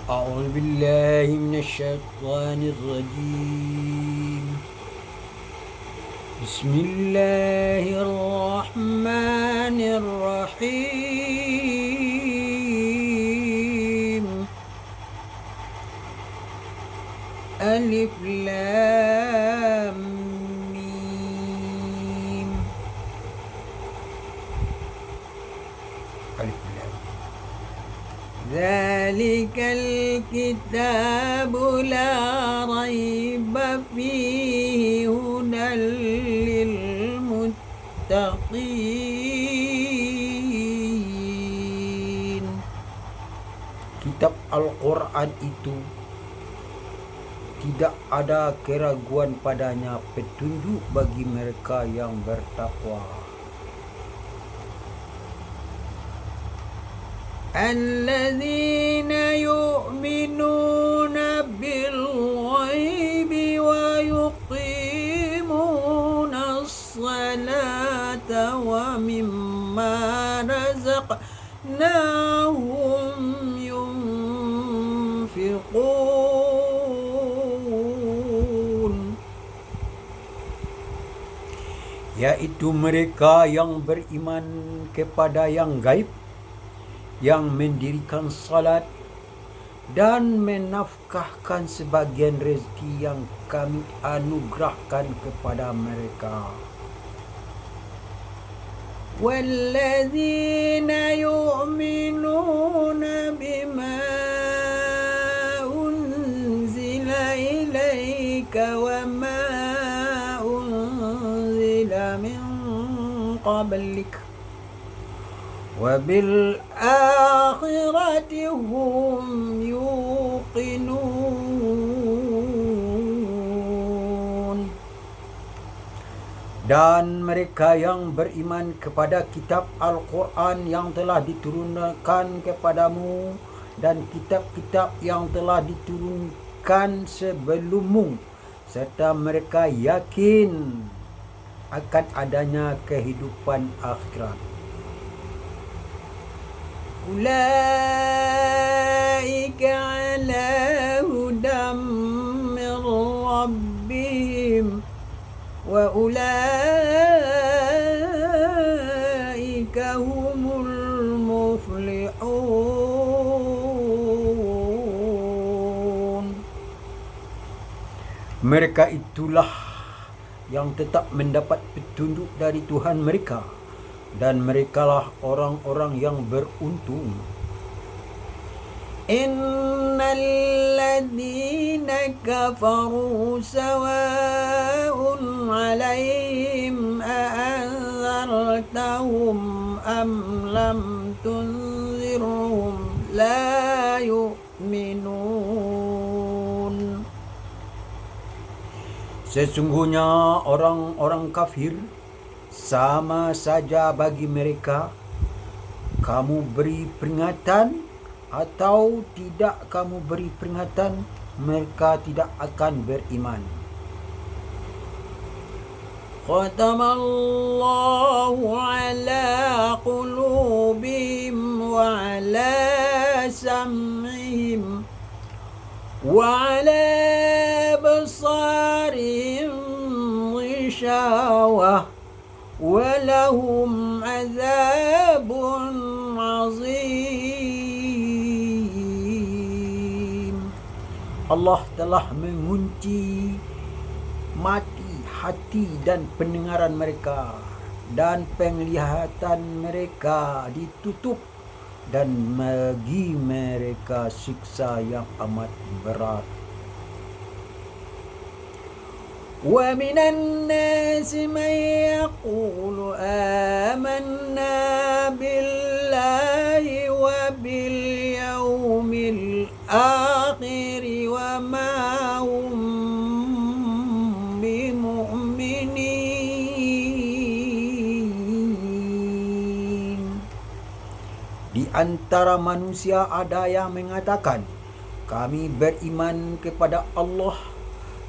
أعوذ بالله من الشيطان الرجيم. بسم الله الرحمن الرحيم. ألف لام ميم. ألف لام. ذلك الكتاب لا ريب فيه هدى للمتقين. Kitab Al-Quran itu tidak ada keraguan padanya, petunjuk bagi mereka yang bertakwa. الذين يؤمنون بالغيب ويقيمون الصلاة ومما رزقناهم ينفقون, yaitu mereka yang beriman kepada yang gaib, yang mendirikan salat dan menafkahkan sebagian rezeki yang kami anugerahkan kepada mereka. وَالَّذِينَ يُؤْمِنُونَ بِمَا أُنزِلَ إِلَيْكَ وَمَا أُنزِلَ مِن قَبْلِكَ وَبِالْآخِرَةِ هُمْ يُوقِنُونَ. Dan mereka yang beriman kepada kitab Al-Quran yang telah diturunkan kepadamu dan kitab-kitab yang telah diturunkan sebelummu, serta mereka yakin akan adanya kehidupan akhirat. أولئك على هدى من ربهم وأولئك هم المفلحون. Mereka itulah yang tetap mendapat petunjuk dari Tuhan mereka, dan merekalah orang-orang yang beruntung. Innal ladzina kafaru sawa'un 'alaihim a'anzartahum am lam tunzirhum la yu'minun. Sesungguhnya orang-orang kafir sama saja bagi mereka, kamu beri peringatan atau tidak kamu beri peringatan, mereka tidak akan beriman. Khatamallahu ala qulubihim wa ala sam'ihim wa ala basarihim ghishawah وَلَهُمْ عَذَابٌ عَظِيمٌ. Allah telah mengunci mati hati dan pendengaran mereka, dan penglihatan mereka ditutup, dan bagi mereka siksa yang amat berat. وَمِنَ النَّاسِ مَن يَقُولُ آمَنَّا بِاللَّهِ وَبِالْيَوْمِ الْآخِرِ وَمَا هُمْ بِمُؤْمِنِينَ. Di antara manusia ada yang mengatakan, kami beriman kepada Allah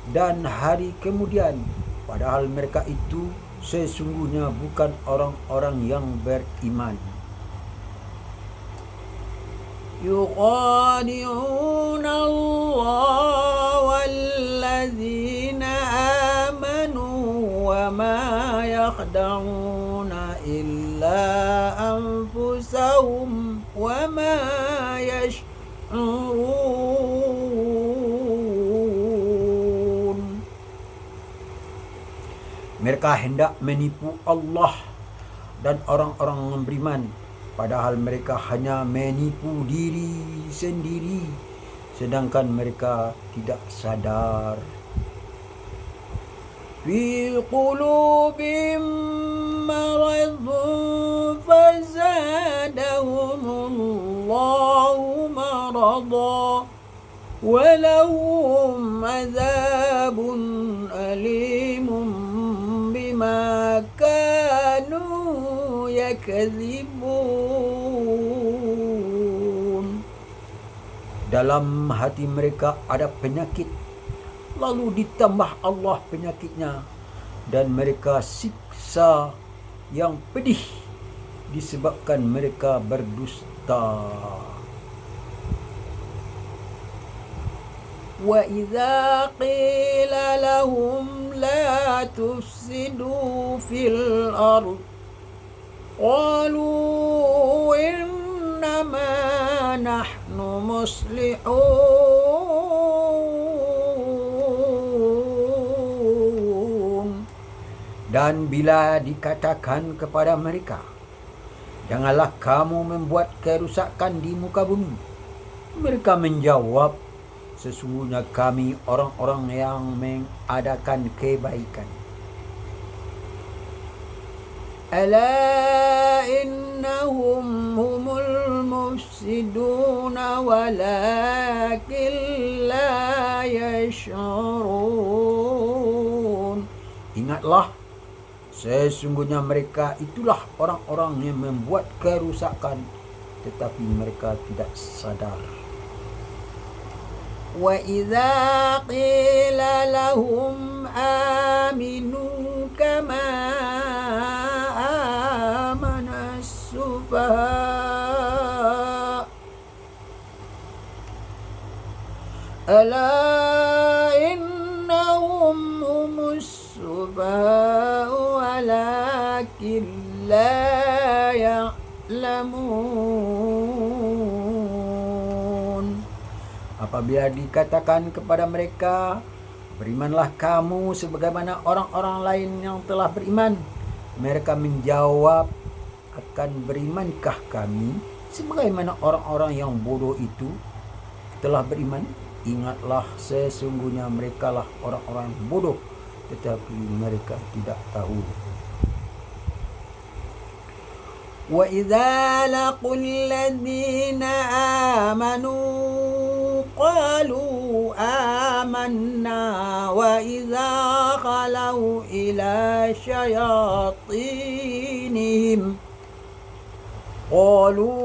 dan hari kemudian, padahal mereka itu sesungguhnya bukan orang-orang yang beriman. يخادعون الله والذين آمنوا وما يخدعون إلا أنفسهم وما يشعرون. Mereka hendak menipu Allah dan orang-orang yang beriman, padahal mereka hanya menipu diri sendiri, sedangkan mereka tidak sadar. Fi qulubihim maradun fazadahumullahu marada walahum azabun alimun bima kanu yakadzibun. Dalam hati mereka ada penyakit, lalu ditambah Allah penyakitnya, dan mereka siksa yang pedih disebabkan mereka berdusta. Wa idza qila lahum la tufsidu fil ardh qalu innama nahnu muslihun. Dan bila dikatakan kepada mereka, janganlah kamu membuat kerusakan di muka bumi, mereka menjawab, sesungguhnya kami orang-orang yang mengadakan kebaikan. Ala innahum humul mufsiduna walakin la yash'urun. Ingatlah, sesungguhnya mereka itulah orang-orang yang membuat kerusakan, tetapi mereka tidak sadar. Wa idza qila lahum aminu kama amana as-sufaha ala innahum humus sufaha walakin la ya'lamun. Apabila dikatakan kepada mereka, berimanlah kamu sebagaimana orang-orang lain yang telah beriman, mereka menjawab, akan berimankah kami sebagaimana orang-orang yang bodoh itu telah beriman? Ingatlah, sesungguhnya merekalah orang-orang bodoh, tetapi mereka tidak tahu. Wa idza laqul ladzina amanu qalu amanna wa idza khalau ila syayatinihim qalu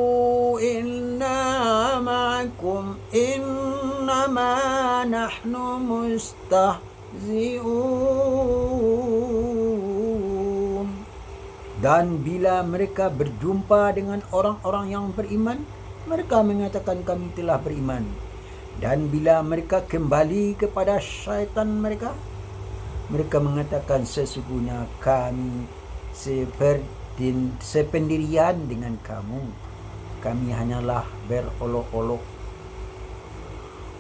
inna ma'akum innama nahnu mustahzi'un. Dan bila mereka berjumpa dengan orang-orang yang beriman, mereka mengatakan kami telah beriman. Dan bila mereka kembali kepada syaitan mereka, mereka mengatakan sesungguhnya kami sependirian dengan kamu, kami hanyalah berolok-olok.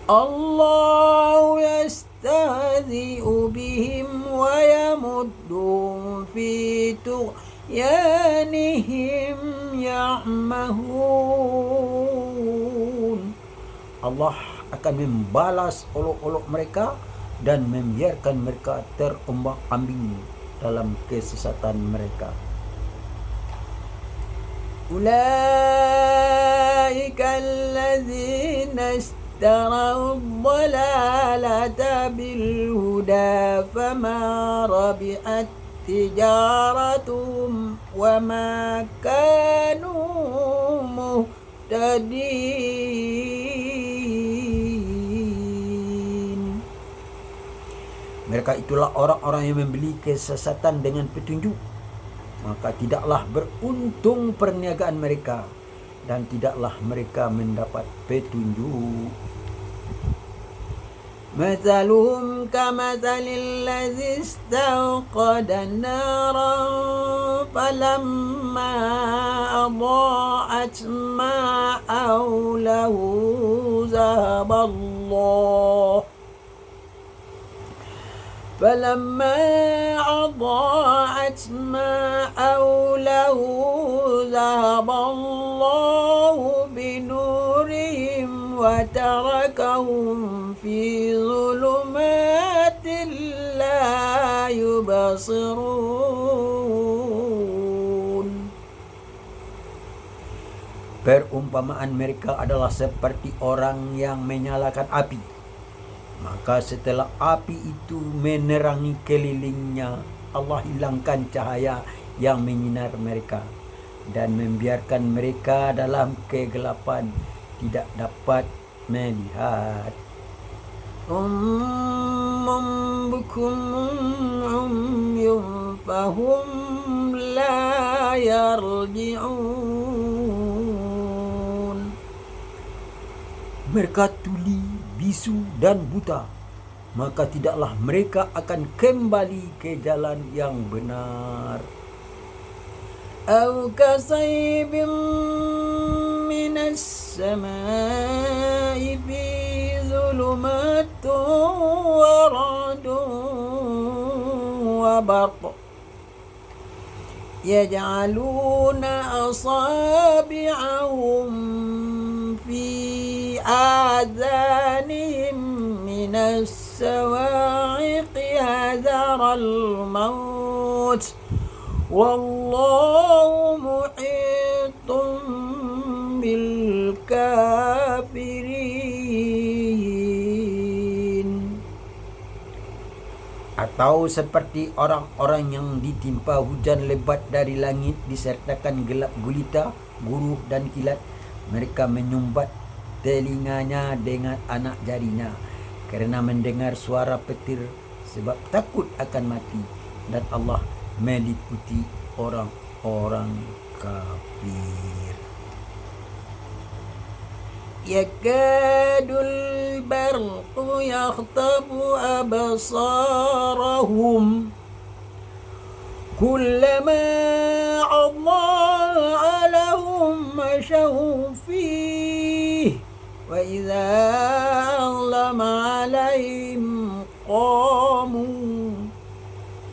Allah yastahzi'u bihim wa yamuddum fi tughyanihim ya'mahun. Allah akan membalas olok-olok mereka dan membiarkan mereka terombang-ambing dalam kesesatan mereka. Ulaika allazina ishtaraw ad-dalalata bil huda fama rabi'at tijaratuhum wa ma kanu muhtadin. Mereka itulah orang-orang yang membeli kesesatan dengan petunjuk, maka tidaklah beruntung perniagaan mereka. dan tidaklah mereka mendapat petunjuk. Mathaluhum kamathalil ladzi istawqada naran falamma adaa'at ma hawlahu zahaballahu فلما أضاعت ما حوله ذهب الله بنورهم وتركهم في ظلمات لا يبصرون. Perumpamaan mereka adalah seperti orang yang menyalakan api. Maka setelah api itu menerangi kelilingnya, Allah hilangkan cahaya yang menyinar mereka dan membiarkan mereka dalam kegelapan, tidak dapat melihat. Bukum umyun fahum la yarji'un. Mereka tuli, bisu dan buta, maka tidaklah mereka akan kembali ke jalan yang benar. Aw kasaybin minas samai fi zulumatun wa radun wa barq yaj'aluna asabi'ahum fi آذانهم من السواعق حذر الموت والله محيط بالكافرين. Atau seperti orang-orang yang ditimpa hujan lebat dari langit disertakan gelap gulita, guruh dan kilat, mereka menyumbat telinganya dengan anak jarinya kerana mendengar suara petir sebab takut akan mati, dan Allah meliputi orang-orang kafir. Yakadul barqu yakhtafu absarahum kullama adha'a lahum mashaw fihi وَإِذَا أَظْلَمَ عَلَيْهِمْ قَامُوا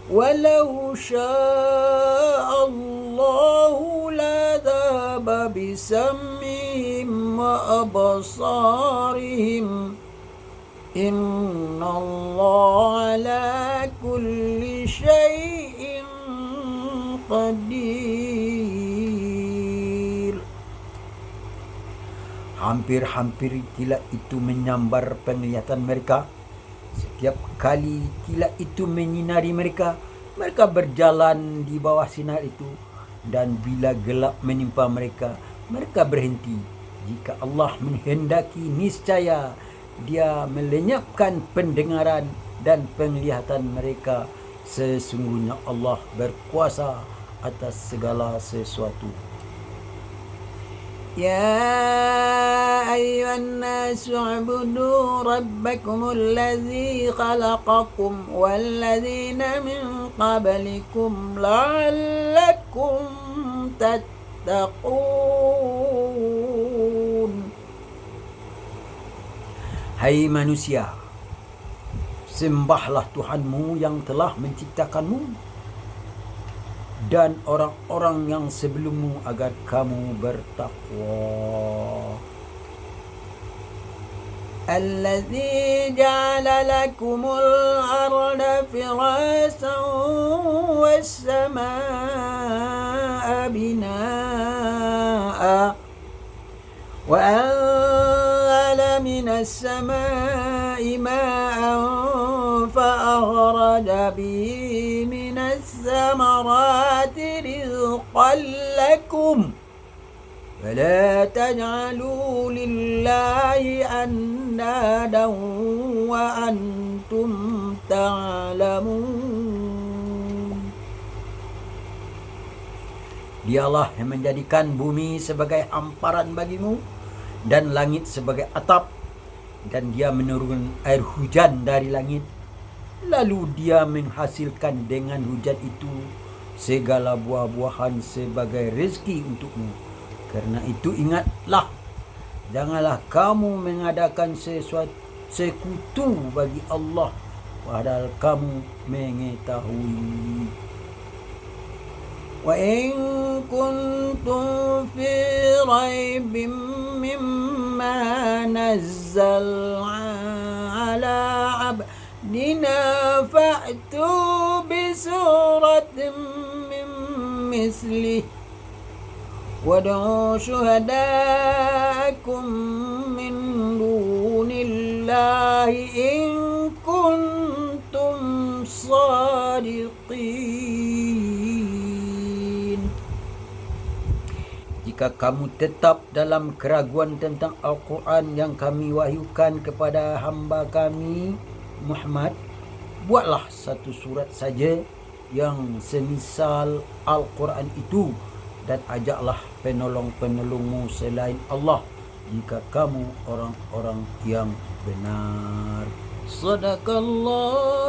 وَلَوْ شَاءَ اللَّهُ لَذَهَبَ بِسَمْعِهِمْ وَأَبْصَارِهِمْ إِنَّ اللَّهَ عَلَى كُلِّ شَيْءٍ قَدِيرٌ. Hampir-hampir kilat itu menyambar penglihatan mereka. Setiap kali kilat itu menyinari mereka, mereka berjalan di bawah sinar itu. Dan bila gelap menimpa mereka, mereka berhenti. Jika Allah menghendaki, niscaya Dia melenyapkan pendengaran dan penglihatan mereka. Sesungguhnya Allah berkuasa atas segala sesuatu. يا أيها الناس اعبدوا ربكم الذي خلقكم والذين من قبلكم لعلكم تتقون. Hai manusia, sembahlah Tuhanmu yang telah menciptakanmu dan orang-orang yang sebelummu agar kamu bertakwa. Allazi ja'ala lakumul arda firashan was samaa'a binaa'a wa anzala minas samaa'i maa'an fa akhraja bihi الثمرات رزقا لكم فلا تجعلوا لله أندادا وأنتم تعلمون. Dialah yang menjadikan bumi sebagai hamparan bagimu dan langit sebagai atap, dan dia menurunkan air hujan dari langit, lalu dia menghasilkan dengan hujan itu segala buah-buahan sebagai rezeki untukmu. Karena itu ingatlah, janganlah kamu mengadakan sesuatu sekutu bagi Allah padahal kamu mengetahui. Wa in kuntum fi raibin mimma nazzalna ala abdina fa'tu bi suratin min mislih wad'u syuhadakum min dunillahi in kuntum sadiqin. Jika kamu tetap dalam keraguan tentang Al-Quran yang kami wahyukan kepada hamba kami Muhammad, buatlah satu surat saja yang semisal Al-Quran itu dan ajaklah penolong-penolongmu selain Allah jika kamu orang-orang yang benar. Sadaqallah.